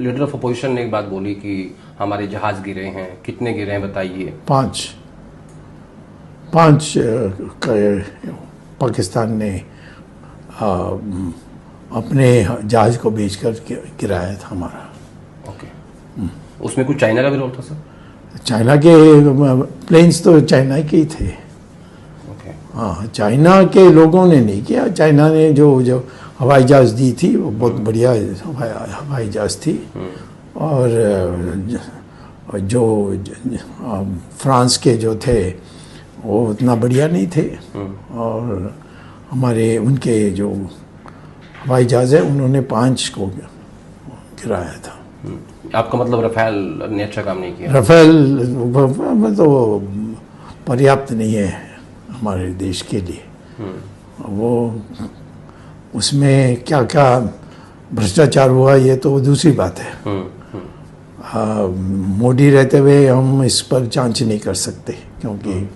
Leader of opposition ने एक बात बोली कि हमारे जहाज गिरे हैं, कितने गिरे हैं बताइए। पांच पांच पाकिस्तान ने अपने जहाज को बेचकर गिराया था हमारा। ओके, उसमें कुछ चाइना का भी रोल था सर? चाइना के प्लेन्स तो चाइना के ही थे। ओके, हाँ, चाइना के लोगों ने नहीं किया। चाइना ने जो हवाई जहाज दी थी वो बहुत बढ़िया हवाई जहाज थी। और जो फ्रांस के जो थे वो उतना बढ़िया नहीं थे। और हमारे उनके जो हवाई जहाज है उन्होंने 5 को गिराया था। आपका मतलब रफेल ने अच्छा काम नहीं किया? रफेल तो पर्याप्त नहीं है हमारे देश के लिए। वो उसमें क्या क्या भ्रष्टाचार हुआ ये तो दूसरी बात है। मोदी रहते हुए हम इस पर जांच नहीं कर सकते क्योंकि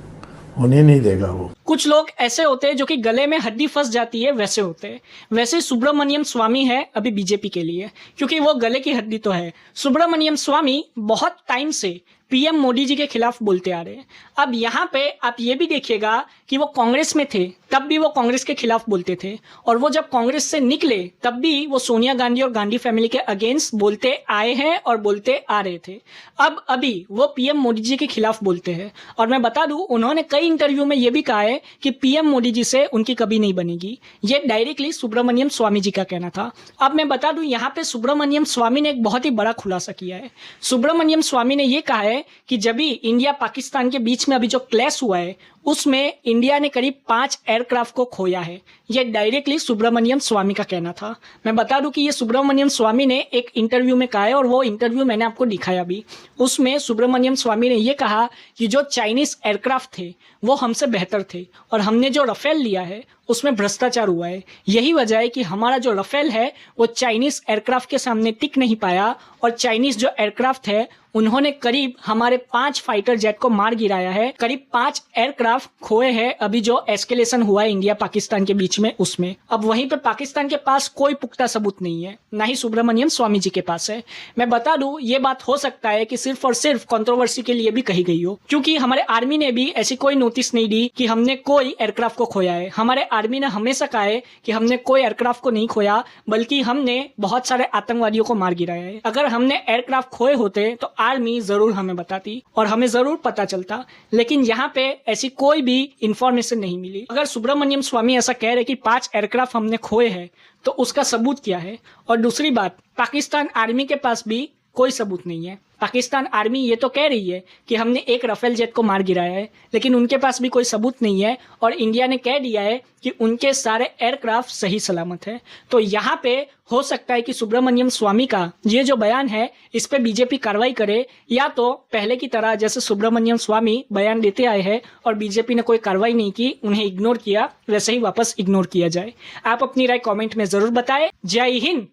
होने नहीं देगा वो। कुछ लोग ऐसे होते हैं जो कि गले में हड्डी फंस जाती है, वैसे होते हैं। वैसे सुब्रमण्यम स्वामी है अभी बीजेपी के लिए, क्योंकि वो गले की हड्डी तो है। सुब्रमण्यम स्वामी बहुत टाइम से पीएम मोदी जी के खिलाफ बोलते आ रहे हैं। अब यहाँ पे आप ये भी देखिएगा कि वो कांग्रेस में थे तब भी वो कांग्रेस के खिलाफ बोलते थे, और वो जब कांग्रेस से निकले तब भी वो सोनिया गांधी और गांधी फैमिली के अगेंस्ट बोलते आए हैं और बोलते आ रहे थे। अब अभी वो पीएम मोदी जी के खिलाफ बोलते हैं। और मैं बता दूं, उन्होंने कई इंटरव्यू में ये भी कहा है कि पीएम मोदी जी से उनकी कभी नहीं बनेगी। ये डायरेक्टली सुब्रमण्यम स्वामी जी का कहना था। अब मैं बता दूं, यहाँ पे सुब्रमण्यम स्वामी ने एक बहुत ही बड़ा खुलासा किया है। सुब्रमण्यम स्वामी ने यह कहा है कि जब भी इंडिया पाकिस्तान के बीच में अभी जो क्लैश हुआ है उसमें इंडिया ने करीब 5 एयरक्राफ्ट को खोया है। यह डायरेक्टली सुब्रमण्यम स्वामी का कहना था। मैं बता दूं कि ये सुब्रमण्यम स्वामी ने एक इंटरव्यू में कहा है, और वो इंटरव्यू मैंने आपको दिखाया भी। उसमें सुब्रमण्यम स्वामी ने यह कहा कि जो चाइनीज एयरक्राफ्ट थे वो हमसे बेहतर थे, और हमने जो रफेल लिया है उसमें भ्रष्टाचार हुआ है। यही वजह है कि हमारा जो रफेल है वो चाइनीज एयरक्राफ्ट के सामने टिक नहीं पाया, और चाइनीज जो एयरक्राफ्ट है उन्होंने करीब हमारे 5 फाइटर जेट को मार गिराया है। करीब 5 एयरक्राफ्ट खोए हैं अभी जो एस्केलेशन हुआ है इंडिया पाकिस्तान के बीच में उसमें। अब वहीं पे पाकिस्तान के पास कोई पुख्ता सबूत नहीं है, ना ही सुब्रमण्यम स्वामी जी के पास है। मैं बता दूं, ये बात हो सकता है कि सिर्फ और सिर्फ कंट्रोवर्सी के लिए भी कही गई हो, क्योंकि हमारे आर्मी ने भी ऐसी कोई नोटिस नहीं दी कि हमने कोई एयरक्राफ्ट को खोया है। हमारे आर्मी ने हमेशा कहा है कि हमने कोई एयरक्राफ्ट को नहीं खोया, बल्कि हमने बहुत सारे आतंकवादियों को मार गिराया है। अगर हमने एयरक्राफ्ट खोए होते तो आर्मी जरूर हमें बताती और हमें जरूर पता चलता, लेकिन यहाँ पे ऐसी कोई भी इंफॉर्मेशन नहीं मिली। अगर सुब्रमण्यम स्वामी ऐसा कह रहे कि 5 एयरक्राफ्ट हमने खोए हैं तो उसका सबूत क्या है? और दूसरी बात, पाकिस्तान आर्मी के पास भी कोई सबूत नहीं है। पाकिस्तान आर्मी ये तो कह रही है कि हमने एक रफेल जेट को मार गिराया है, लेकिन उनके पास भी कोई सबूत नहीं है, और इंडिया ने कह दिया है कि उनके सारे एयरक्राफ्ट सही सलामत है। तो यहाँ पे हो सकता है कि सुब्रमण्यम स्वामी का ये जो बयान है इस पे बीजेपी कार्रवाई करे, या तो पहले की तरह जैसे सुब्रमण्यम स्वामी बयान देते आए हैं और बीजेपी ने कोई कार्रवाई नहीं की, उन्हें इग्नोर किया, वैसे ही वापस इग्नोर किया जाए। आप अपनी राय कॉमेंट में जरूर बताएं। जय हिंद।